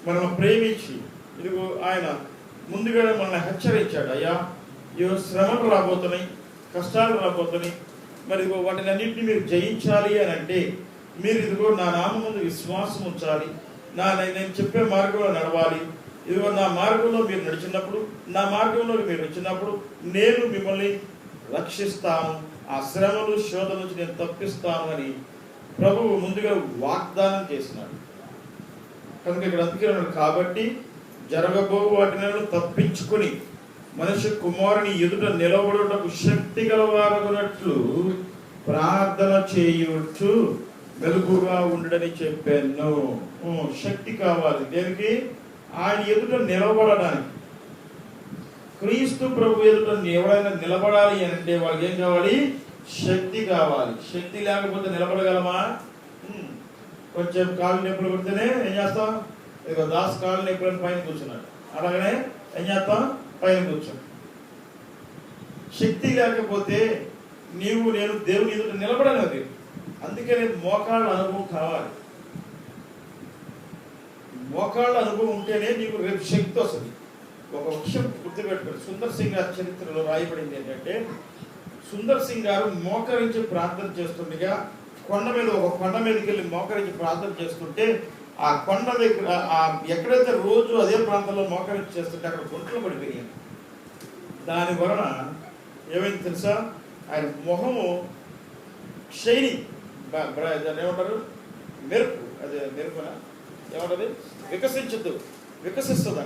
మనం ప్రేమించి ఇదిగో ఆయన ముందుగా మనల్ని హెచ్చరించాడు. అయ్యా ఇవో శ్రమలు రాబోతున్నాయి, కష్టాలు రాబోతున్నాయి, మరి ఇదిగో వాటిని అన్నింటినీ మీరు జయించాలి అని అంటే మీరు ఇదిగో నా నామం ముందు విశ్వాసం ఉంచాలి, నేను చెప్పే మార్గంలో నడవాలి. ఇదిగో నా మార్గంలో మీరు నడిచినప్పుడు, నా మార్గంలో మీరు వచ్చినప్పుడు నేను మిమ్మల్ని రక్షిస్తాను, ఆ శ్రమలు శోధన నుంచి నేను తప్పిస్తాను అని ప్రభువు ముందుగా వాగ్దానం చేసినాడు. కనుక ఇక్కడ అందుకే కాబట్టి జరగబో వాటిని తప్పించుకొని మనిషి కుమారుని ఎదుట నిలబడుటకు శక్తి గలవారగునట్లు ప్రార్థన చేయవచ్చు, వెలుగుగా ఉండడని చెప్పాను. శక్తి కావాలి దేనికి? ఆయన ఎదుట నిలబడడానికి. క్రీస్తు ప్రభు ఎదుట ఎవరైనా నిలబడాలి అని అంటే వాళ్ళకి ఏం కావాలి? శక్తి కావాలి. శక్తి లేకపోతే నిలబడగలమా? కొంచెం కాళ్ళు నొప్పులు కొడితేనే ఏం చేస్తాం? ఇదిగో దాస్ కాళ్ళు నొప్పులను పైన కూర్చున్నాడు, అలాగనే ఏం చేస్తాం? పైన కూర్చోం. శక్తి లేకపోతే నీవు నేను దేవుని ఎదుట నిలబడలేదు. అందుకని మోకాళ్ళ అనుభవం కావాలి. మోకాళ్ళ అనుభవం ఉంటేనే నీకు రేపు శక్తి వస్తుంది. ఒక విషయం గుర్తుపెట్టుకోండి, సుందర్ సింగ్ గారి చరిత్రలో రాయబడింది ఏంటంటే, సుందర్ సింగ్ గారు మోకరించి ప్రార్థన చేస్తుండగా ఒక కొండ మీదకి వెళ్ళి మోకరించి ప్రార్థన చేస్తుంటే ఆ కొండ దగ్గర ఎక్కడైతే రోజు అదే ప్రాంతంలో మోకరించి చేస్తుంటే అక్కడ గుంటలు పడిపోయాయి. దాని వలన ఏమైంది తెలుసా? ఆయన మొహము షైనింగ్, దాన్ని ఏమంటారు? మెరుపు, అదే మెరుపున ఏమంటది? వికసిస్తుంది.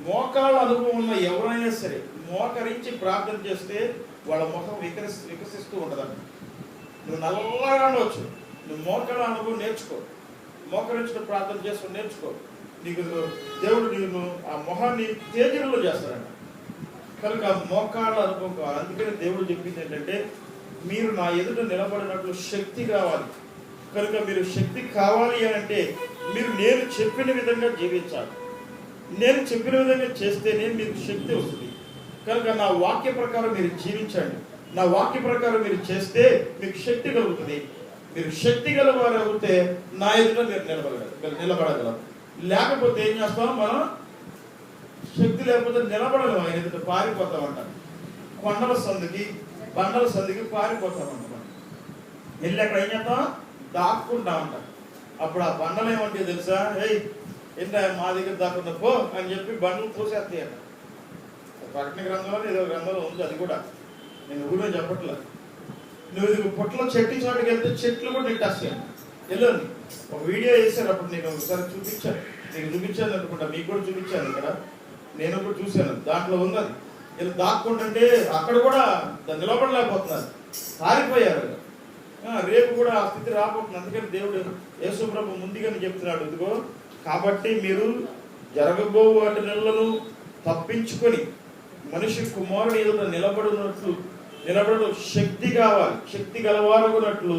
మోకాళ్ళ అనుభవం ఉన్న ఎవరైనా సరే మోకరించి ప్రార్థన చేస్తే వాళ్ళ ముఖం వికసిస్తూ ఉంటుందంట. నువ్వు నల్లగా ఉండవచ్చు, నువ్వు మోకాళ్ళ అనుభవం నేర్చుకో, మోకరించిన ప్రార్థన చేసుకుని నేర్చుకో, నీకు దేవుడు నీకు ఆ మొహాన్ని తేజంలో చేస్తాడంట. కనుక మోకాళ్ళ అనుభవం కావాలి. అందుకని దేవుడు చెప్పింది ఏంటంటే, మీరు నా ఎదుట నిలబడినట్లు శక్తి కావాలి. కనుక మీరు శక్తి కావాలి అని అంటే మీరు నేను చెప్పిన విధంగా జీవించాలి. నేను చెప్పిన విధంగా చేస్తేనే మీకు శక్తి వస్తుంది. కనుక నా వాక్య ప్రకారం మీరు జీవించండి, నా వాక్య ప్రకారం మీరు చేస్తే మీకు శక్తి కలుగుతుంది. మీరు శక్తి గలవారు అవుతే నా ఎదుట మీరు నిలబడగలరు. లేకపోతే ఏం చేస్తాం? మనం శక్తి లేకపోతే నిలబడలేము, ఆయన ఎదుట పారిపోతామంట. కొండల బండల సందికి పారిపోతామంట. వెళ్ళి అక్కడ ఏం చేస్తాం? దాక్కుంటామంట. అప్పుడు ఆ బండలు ఏమంటే తెలుసా? ఏంటో మా దగ్గర దాక్కుండా పో అని చెప్పి బండలు తోసేస్తాయంట. ప్రకటన గ్రంథంలో ఏదో గ్రంథంలో ఉంది, అది కూడా నేను ఊరిలో చెప్పట్లేదు. నువ్వు ఇది పొట్లో చెట్టు చోటుకి వెళ్తే చెట్లు కూడా నెట్టేస్తాయంట. వెళ్ళండి, ఒక వీడియో వేశారు, అప్పుడు నేను ఒకసారి చూపించాను అనుకుంటా, మీకు కూడా చూపించాను. ఇక్కడ నేను కూడా చూశాను, దాంట్లో ఉన్నది. వీళ్ళు దాక్కుంటుంటే అక్కడ కూడా నిలబడలేకపోతున్నారు, పారిపోయారు. రేపు కూడా ఆ స్థితి రాబోతుంది. అందుకని దేవుడు యేసు ప్రభు ముందుగానే చెప్తున్నాడు, ఇదిగో కాబట్టి మీరు జరగబో వాటి నెలలను తప్పించుకొని మనిషి కుమారుని ఎదుట నిలబడు శక్తి కావాలి. శక్తి గలవారగునట్లు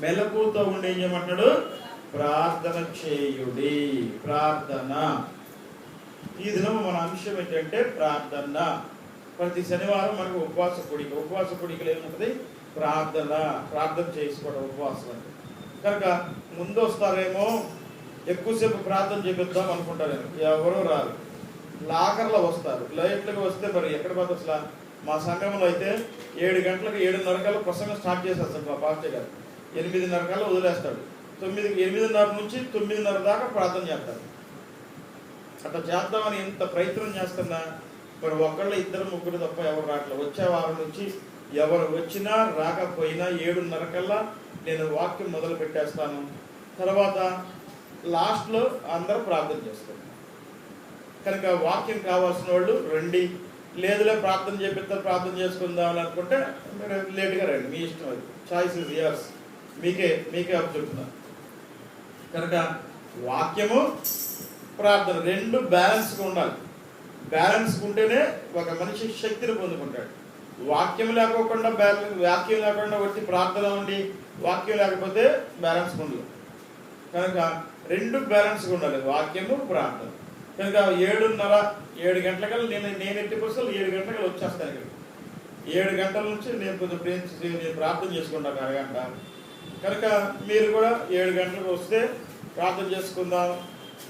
మెలకుతో ఉండి ఏం చేయమంటాడు? ప్రార్థన చేయుడి. ప్రార్థన. ఈ దినం మన అంశం ఏంటంటే ప్రార్థన. ప్రతి శనివారం మనకు ఉపవాస పొడికలు ఏముంటుంది? ప్రార్థన చేసుకోవడం ఉపవాసం అంటే. కనుక ముందు వస్తారేమో, ఎక్కువసేపు ప్రార్థన చేపిద్దాం అనుకుంటారేమో, ఎవరో రారు. లాకర్లో వస్తారు, లేట్లుగా వస్తే మరి ఎక్కడ పోతే అసలు. మా సంఘంలో అయితే 7 గంటలకు 7:30 కల్లా ప్రసంగం స్టార్ట్ చేసేస్తాడు మా పాస్టర్ గారు. 8:30 కల్లా వదిలేస్తాడు. 8:30 నుంచి 9:30 దాకా ప్రార్థన చేస్తాడు. అట్లా చేద్దామని ఎంత ప్రయత్నం చేస్తున్నా మరి ఒకళ్ళు 2-3 తప్ప ఎవరు రావట్లేదు. వచ్చే వారం నుంచి ఎవరు వచ్చినా రాకపోయినా 7:30 కల్లా నేను వాక్యం మొదలు పెట్టేస్తాను. తర్వాత లాస్ట్లో అందరూ ప్రార్థన చేస్తారు. కనుక వాక్యం కావాల్సిన వాళ్ళు రండి, లేదులే ప్రార్థన చేపిస్తారు, ప్రార్థన చేసుకుందామని అనుకుంటే మీరు లేట్గా రండి, మీ ఇష్టం. అది చాయిస్ ఇస్ యువర్స్, మీకే అప్పు చెప్తున్నాను. కనుక వాక్యము ప్రార్థన రెండు బ్యాలెన్స్గా ఉండాలి. బ్యాలెన్స్గా ఉంటేనే ఒక మనిషి శక్తిని పొందుకుంటాడు. వాక్యం లేకోకుండా వాక్యం లేకుండా వచ్చి ప్రార్థన ఉండి వాక్యం లేకపోతే బ్యాలెన్స్ ఉండదు. కనుక రెండు బ్యాలెన్స్గా ఉండాలి, వాక్యము ప్రార్థన. కనుక 7 గంటలకల్లా నేను ఎట్టి పరిస్థితులు 7 గంటలకల్లా వచ్చేస్తాను ఇక్కడ. 7 గంటల నుంచి నేను కొంచెం నేను ప్రార్థన చేసుకుంటాను అరగంట. కనుక మీరు కూడా 7 గంటలకు వస్తే ప్రార్థన చేసుకుందాం.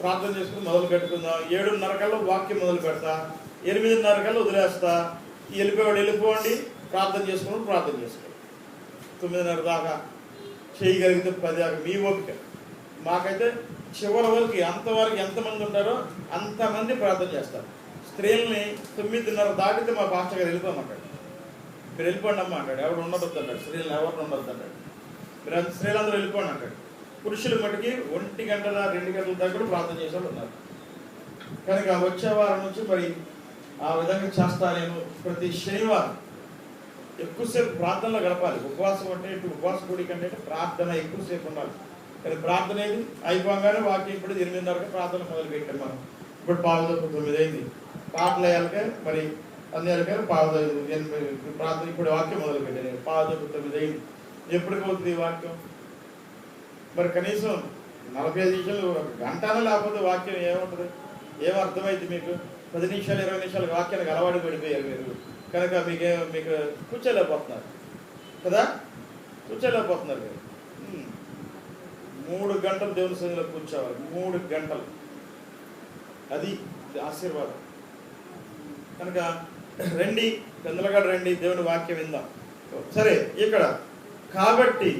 ప్రార్థన చేసుకుని మొదలు పెట్టుకుందాం. 7:30 కల్లా వాక్యం మొదలు పెడతా, 8:30 కల్లా వదిలేస్తా. వెళ్ళిపోయాడు వెళ్ళిపోండి, ప్రార్థన చేసుకోండి 9:30 దాకా చేయగలిగితే 10 దాకా మీ ఓపిక. మాకైతే చివరి వరకు అంతవరకు ఎంతమంది ఉంటారో అంతమంది ప్రార్థన చేస్తారు. స్త్రీలని 9:30 దాటితే మా పాస్టర్ గారు వెళ్ళిపోమంటాడు. మీరు వెళ్ళిపోండి అమ్మ అంటాడు. ఎవరు ఉండొద్దు అంటాడు, స్త్రీలను ఎవరిని ఉండొద్దు అంటాడు. మీరు స్త్రీలందరూ వెళ్ళిపోండి అంటాడు. పురుషుల మటుకి 1 గంట 2 గంటల దగ్గర ప్రార్థన చేసేవాళ్ళు ఉన్నారు. కనుక వచ్చే వారం నుంచి మరి ఆ విధంగా చేస్తా. నేను ప్రతి శనివారం ఎక్కువసేపు ప్రార్థనలో గడపాలి. ఉపవాసం అంటే ఉపవాస కూడి కంటే ప్రార్థన ఎక్కువసేపు ఉండాలి. కానీ ప్రార్థన ఏది అయిపోగానే వాక్యం ఇప్పుడు 8:30 ప్రార్థన మొదలు పెట్టాం మనం. ఇప్పుడు 8:45 అయింది. పాటలు వేయాలికే మరి అన్ని వేయాలికే 8:30 ప్రార్థన. ఇప్పుడు వాక్యం మొదలు పెట్టాను 8:45 అయింది. ఎప్పటికి అవుతుంది ఈ వాక్యం? మరి కనీసం 45 నిమిషాలు, గంటనే లేకపోతే వాక్యం ఏముంటుంది? ఏం అర్థమైంది మీకు? 10 నిమిషాలు 20 నిమిషాలు వాక్యానికి అలవాటు పడిపోయారు మీరు. కనుక మీకు కూర్చోలేకపోతున్నారు కదా, కూర్చోలేకపోతున్నారు మీరు. 3 గంటలు దేవుని సన్నిధిలో కూర్చోవాలి. 3 గంటలు, అది ఆశీర్వాదం. కనుక రండి, పెద్దలుగా రండి, దేవుని వాక్యం విందాం. సరే, ఇక్కడ కాబట్టి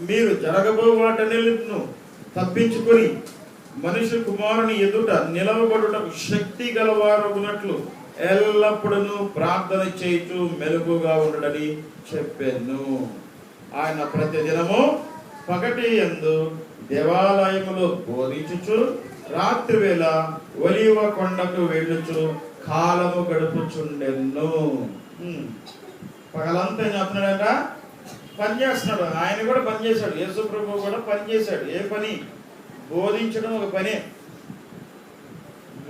మీరు జరగబో వాటన్నిటిను తప్పించుకొని మనిషి కుమారుని ఎదుట నిలవబడుటకు శక్తి గలవారగునట్లు ఎల్లప్పుడూ ప్రార్థన చేయుచు మెలుగుగా ఉండడని చెప్పాను. ఆయన ప్రతి దినము పగటి యందు దేవాలయములో బోధించుచు రాత్రి వేళ ఒలీవ కొండకు వెళ్ళుచు కాలము గడుపుచుండెను. పగలంతా ఏం చెప్తున్నాడంట? పని చేస్తున్నాడు. ఆయన కూడా పని చేశాడు, యేసు ప్రభువు కూడా పని చేశాడు. ఏ పని? బోధించడం ఒక పనే.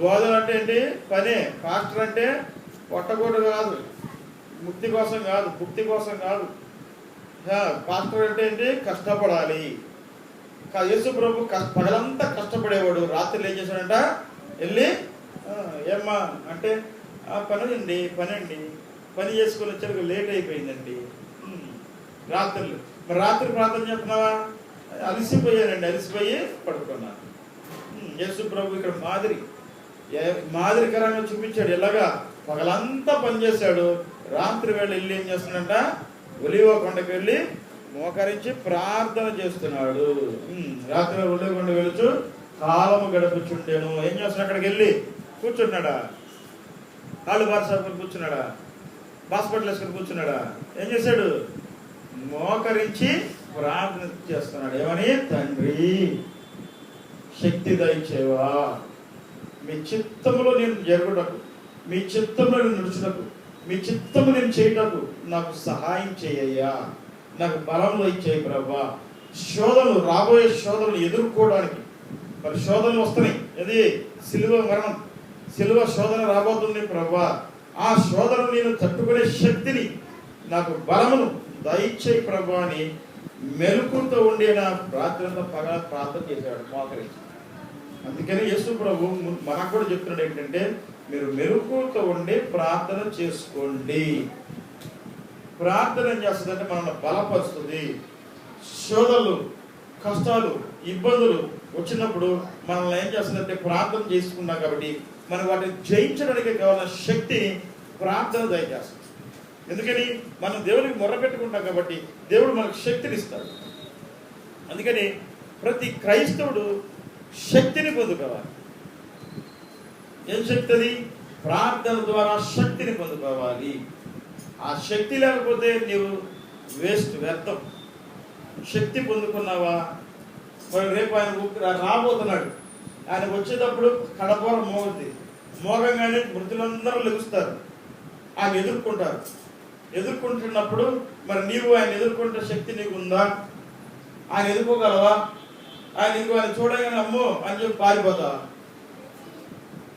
బోధన అంటే ఏంటి? పనే. పాస్టర్ అంటే పొట్టగోడు కాదు, ముక్తి కోసం కాదు, భుక్తి కోసం కాదు. పాస్టర్ అంటే ఏంటి? కష్టపడాలి. యేసు ప్రభు పగలంతా కష్టపడేవాడు. రాత్రి ఏం చేశాడంట? వెళ్ళి ఏమ్మా అంటే పని పని చేసుకుని వచ్చేందుకు లేట్ అయిపోయిందండి రాత్రులు. మరి రాత్రి ప్రార్థన చెప్తున్నావా? అలసిపోయి పడుకున్నాను. యేసు ప్రభు ఇక్కడ మాదిరికరంగా చూపించాడు. ఎలాగా పగలంతా పనిచేశాడు, రాత్రి వేళ వెళ్ళి ఏం చేస్తున్నాడంట? ఒలీవ కొండకి వెళ్ళి మోకరించి ప్రార్థన చేస్తున్నాడు. రాత్రి ఒలీవ కొండ వెళుచు కాలము గడుపుచుండెను. ఏం చేస్తున్నాడు? అక్కడికి వెళ్ళి కూర్చుంటున్నాడా? కాళ్ళు బారసాపుని కూర్చున్నాడా? హాస్పిటల్ వేసుకొని కూర్చున్నాడా? ఏం చేశాడు? మోకరించి ప్రార్థన చేస్తున్నాడు. ఏమని? తండ్రి, శక్తి దయచేవా, మీ చిత్తములో నేను జరుగుటకు, మీ చిత్తంలో నేను నడుచుటకు, మీ చిత్తము నేను చేయుటకు నాకు సహాయం చేయయ్యా, నాకు బలంలో ఇచ్చేయి ప్రభా. శోధనలు, రాబోయే శోధనలు ఎదుర్కోవడానికి, మరి శోధనలు వస్తున్నాయి. అది సిలువ మరణం, సిలువ శోధన రాబోతుంది ప్రభా. ఆ శోధనను నేను తట్టుకునే శక్తిని, నాకు బలమును దయచేయి ప్రభా అని మెలుకుతో ఉండే నా రాత్రంతా పగల ప్రార్థన చేశాడు మోకరించి. అందుకని యేసు ప్రభు మనకు కూడా చెప్తున్నాడు ఏంటంటే, మీరు మెలుకుతో ఉండి ప్రార్థన చేసుకోండి. ప్రార్థన ఏం చేస్తుందంటే మనల్ని బలపరుస్తుంది. శోధనలు, కష్టాలు, ఇబ్బందులు వచ్చినప్పుడు మనల్ని ఏం చేస్తుందంటే ప్రార్థన చేసుకున్నాం కాబట్టి మనం వాటిని జయించడానికి కావాల్సిన శక్తిని ప్రార్థన దయచేస్తుంది. ఎందుకని మనం దేవునికి మొర్ర పెట్టుకుంటాం కాబట్టి దేవుడు మనకు శక్తిని ఇస్తాడు. అందుకని ప్రతి క్రైస్తవుడు శక్తిని పొందుకోవాలి. ఏం శక్తి? అది ప్రార్థన ద్వారా శక్తిని పొందుకోవాలి. ఆ శక్తి లేకపోతే నీవు వేస్ట్, వ్యర్థం. శక్తి పొందుకున్నావా? మరి రేపు ఆయన రాబోతున్నాడు. ఆయన వచ్చేటప్పుడు కడపర మోగుద్ది. మోగంగానే మృతులందరూ లెగుస్తారు, ఆయన ఎదుర్కొంటారు. ఎదుర్కొంటున్నప్పుడు మరి నీవు ఆయన ఎదుర్కొంటే శక్తి నీకు ఉందా? ఆయన ఎదుర్కోగలవా? ఆయన చూడగానే అమ్మో అని చెప్పి పారిపోతావా?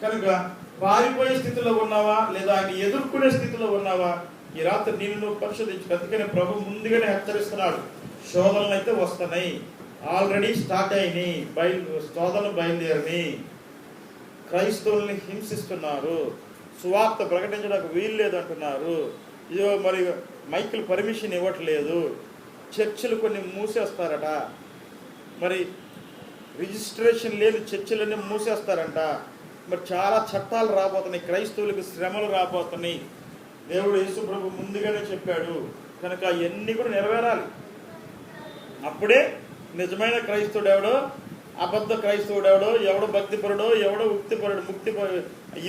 కనుక పారిపోయే స్థితిలో ఉన్నావా లేదా ఆయన ఎదుర్కొనే స్థితిలో ఉన్నావా? ఈ రాత్రి నేను పరిశోధించు. అందుకనే ప్రభు ముందుగానే హెచ్చరిస్తున్నాడు, శోధనలు అయితే వస్తున్నాయి, ఆల్రెడీ స్టార్ట్ అయినాయి, శోధనలు బయలుదేరినాయి. క్రైస్తవుల్ని హింసిస్తున్నారు, సువార్త ప్రకటించడానికి వీలు లేదంటున్నారు, ఇదో మరి మైకులు పర్మిషన్ ఇవ్వట్లేదు, చర్చిలు కొన్ని మూసేస్తారట, మరి రిజిస్ట్రేషన్ లేని చర్చిలన్నీ మూసేస్తారంట. మరి చాలా చట్టాలు రాబోతున్నాయి, క్రైస్తవులకు శ్రమలు రాబోతున్నాయి. దేవుడు యేసు ప్రభు ముందుగానే చెప్పాడు కనుక అవన్నీ కూడా నెరవేరాలి. అప్పుడే నిజమైన క్రైస్తవుడు ఎవడో, అబద్ధ క్రైస్తవుడు ఎవడో, ఎవడో భక్తిపరుడో, ఎవడో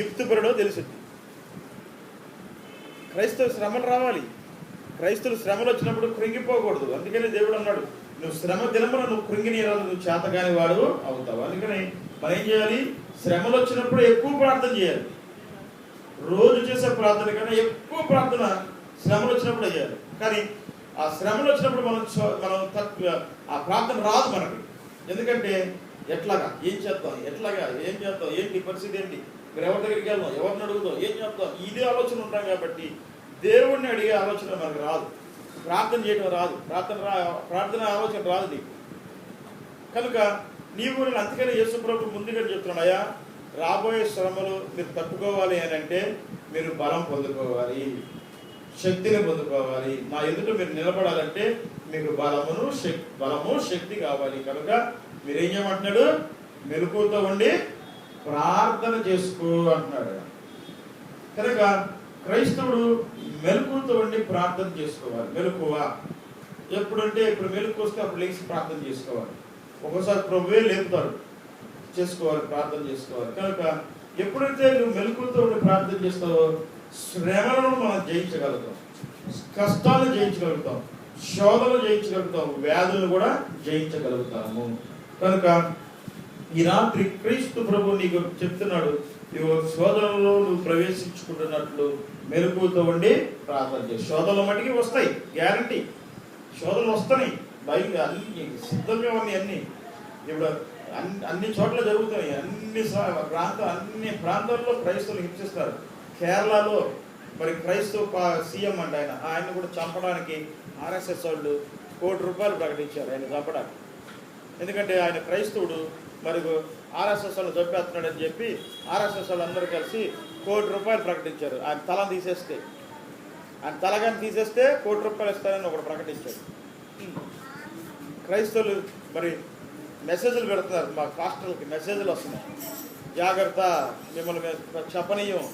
యుక్తిపరుడో తెలుసుద్ది. క్రైస్తవ శ్రమలు రావాలి. క్రైస్తవులు శ్రమలు వచ్చినప్పుడు కృంగిపోకూడదు. అందుకని దేవుడు అన్నాడు, నువ్వు శ్రమ దినమున నువ్వు కృంగినీరాలు, నువ్వు చేతగాని వాడు అవుతావు. అందుకని మనం ఏం చేయాలి? శ్రమలు వచ్చినప్పుడు ఎక్కువ ప్రార్థన చేయాలి. రోజు చేసే ప్రార్థన కన్నా ఎక్కువ ప్రార్థన శ్రమలు వచ్చినప్పుడు చేయాలి. కానీ ఆ శ్రమలు వచ్చినప్పుడు మనం ఆ ప్రార్థన రాదు మనకి. ఎందుకంటే ఎట్లాగా, ఏం చేద్దాం, ఎట్లాగా, ఏం చేద్దాం, ఏంటి పరిస్థితి, ఏంటి, మీరు ఎవరి దగ్గరికి వెళ్దాం, ఎవరిని అడుగుదాం, ఏం చేద్దాం, ఇదే ఆలోచన ఉంటాం. కాబట్టి దేవుణ్ణి అడిగే ఆలోచన మనకు రాదు, ప్రార్థన చేయడం రాదు, ప్రార్థన ఆలోచన రాదు నీకు. కనుక నీవు అందుకని యేసు ప్రభు ముందుగా చెప్తున్నాడు, అయ్యా రాబోయే శ్రమలు మీరు తట్టుకోవాలి అని అంటే మీరు బలం పొందుకోవాలి, శక్తిని పొందుకోవాలి. నా ఎదుట మీరు నిలబడాలంటే మీకు బలము శక్తి కావాలి. కనుక మీరేం చేయమంటున్నాడు? మెలకువతో ఉండి ప్రార్థన చేసుకో అంటున్నాడు. కనుక క్రైస్తవుడు మెలకువతో ఉండి ప్రార్థన చేసుకోవాలి. మెలకువ ఎప్పుడంటే ఇప్పుడు మెలకు వస్తే అప్పుడు లేచి ప్రార్థన చేసుకోవాలి. ఒక్కోసారి ప్రభువే లేపుతాడు, చేసుకోవాలి, ప్రార్థన చేసుకోవాలి. కనుక ఎప్పుడైతే నువ్వు మెలకువతో ఉండి ప్రార్థన చేస్తావో శ్రమలను మనం జయించగలుగుతాం, కష్టాలను జయించగలుగుతాం, శోధనలు జయించగలుగుతాం, వ్యాధులను కూడా జయించగలుగుతాము. కనుక ఈ రాత్రి క్రీస్తు ప్రభు నీకు చెప్తున్నాడు, శోధనలో నువ్వు ప్రవేశించుకుంటున్నట్లు మెలకువతో ఉండి ప్రార్థన చేయి. శోధనలు మటుకి వస్తాయి, గ్యారంటీ. శోధనలు వస్తున్నాయి, బయట అన్ని సిద్ధంగా ఉన్నాయి. అన్నీ ఇప్పుడు అన్ని చోట్ల జరుగుతున్నాయి. అన్ని ప్రాంతాల్లో క్రైస్తవులు హింసిస్తారు. కేరళలో మరి క్రైస్తవ సీఎం అంటే ఆయన కూడా చంపడానికి ఆర్ఎస్ఎస్ వాళ్ళు ₹1 కోటి ప్రకటించారు ఆయన చంపడానికి. ఎందుకంటే ఆయన క్రైస్తవుడు, మరి ఆర్ఎస్ఎస్ వాళ్ళు చంపేస్తున్నాడని చెప్పి ఆర్ఎస్ఎస్ వాళ్ళు అందరూ కలిసి ₹1 కోటి ప్రకటించారు. ఆయన తలను తీసేస్తే, ఆయన తలగాని తీసేస్తే ₹1 కోటి ఇస్తారని ఒకటి ప్రకటించారు. క్రైస్తవులు మరి మెసేజ్లు పెడుతున్నారు, మా పాస్టర్లకి మెసేజ్లు వస్తున్నాయి, జాగ్రత్త, మిమ్మల్ని చెప్పనీయం,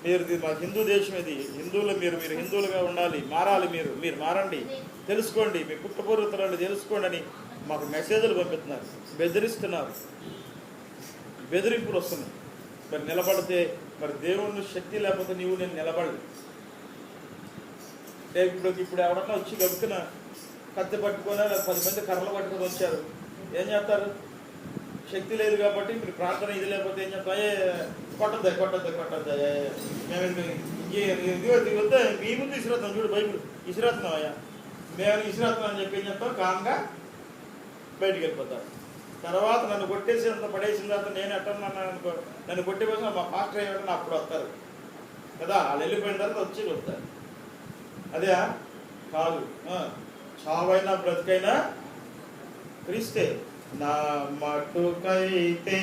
మీరు మా హిందూ దేశం, ఇది హిందువులు, మీరు హిందువులుగా ఉండాలి, మారాలి, మీరు మారండి, తెలుసుకోండి, మీ పుట్టపూర్వతలను తెలుసుకోండి అని మాకు మెసేజ్లు పంపిస్తున్నారు, బెదిరిస్తున్నారు, బెదిరింపులు వస్తున్నాయి. మరి నిలబడితే మరి దేవుని శక్తి లేకపోతే నేను నిలబడలేదు. ఇప్పుడు ఎవరన్నా వచ్చి గబుకున కత్తి పట్టుకొని 10 మంది కర్రలు పట్టుకొని వచ్చారు, ఏం చేస్తారు? శక్తి లేదు కాబట్టి మీరు ప్రార్థన ఇది లేకపోతే ఏం చేస్తాం? కొట్టద్దా మేము వద్ద మీ ముందు ఇసిరేస్తాం, చూడు బైబుల్ ఇసిరేస్తున్నాం అయ్యా, మేము ఇసిరేస్తున్నాం అని చెప్పి ఏం చేస్తాం? కామ్గా బయటికి వెళ్ళిపోతారు. తర్వాత నన్ను కొట్టేసేంత పడేసిన తర్వాత నేను ఎట్టన్నాను అనుకో, నన్ను కొట్టేపోయిన మా పాస్టర్ ఏమంటే అప్పుడు వస్తారు కదా, వాళ్ళు వెళ్ళిపోయిన తర్వాత వచ్చి వస్తారు. అదే కాదు, చావైనా బ్రతికైనా క్రీస్తే. నా మటుకైతే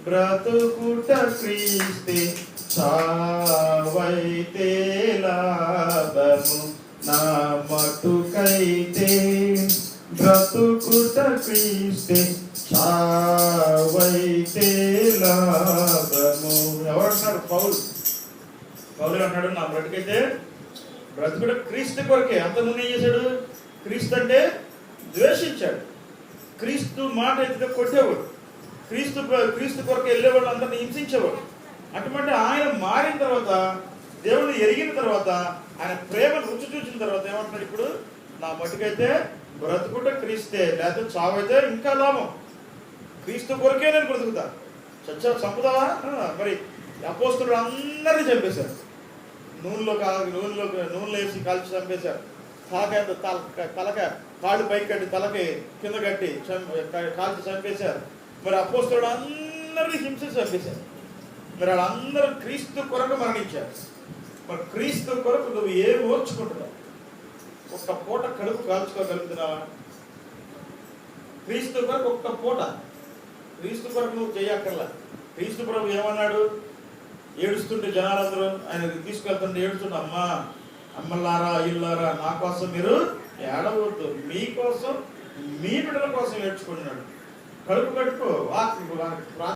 బ్రతుకుట క్రీస్తే, చావైతే లాభము. నా మటుకైతే బ్రతుకుట క్రీస్తే, చావైతే లాభము. ఎవరంటారు? పౌలు అంటాడు, నా బ్రతుకైతే బ్రతుకుట క్రీస్తు కొరకే. అంతకుముందు ఏం చేశాడు? క్రీస్తు అంటే ద్వేషించాడు, క్రీస్తు మాట ఎత్తితే కొట్టేవాడు, క్రీస్తు కొరకు వెళ్ళేవాళ్ళు అందరినీ హింసించేవాడు. అటువంటి ఆయన మారిన తర్వాత, దేవుని ఎరిగిన తర్వాత, ఆయన ప్రేమను రుచి చూసిన తర్వాత ఏమంటున్నాడు? ఇప్పుడు నా మటుకైతే బ్రతుకుట క్రీస్తే, లేకపోతే చావైతే ఇంకా లాభం. క్రీస్తు కొరకే నేను బ్రతుకుతా. చంపుతావా? మరి అపోస్తులు అందరినీ చంపేశారు, నూనెలో వేసి కాల్చి చంపేశారు. తలకాయ కాళ్ళు పైకి కట్టి తలకి కింద కట్టి కాల్చి చంపేశారు. మరి అపోస్తులు అందరినీ హింసించి చంపేశారు. మరి వాళ్ళందరూ క్రీస్తు కొరకు మరణించారు. మరి క్రీస్తు కొరకు నువ్వు ఏం ఓర్చుకుంటున్నావు? ఒక్క పూట కడుపు కాల్చుకోగలుగుతున్నావా? క్రీస్తు కొరకు ఒక్క పూట, క్రీస్తు కొరకు నువ్వు చేయక్కర్లా. క్రీస్తు ప్రభు ఏమన్నాడు? ఏడుస్తుంటే జనాలందరూ ఆయన తీసుకెళ్తుంటే ఏడుస్తుంటే, అమ్మలారా, ఇల్లారా, నా కోసం మీరు ఏడవద్దు, మీకోసం, మీ బిడ్డల కోసం ఏడ్చుకుంటున్నాడు. కడుపు కట్టుకో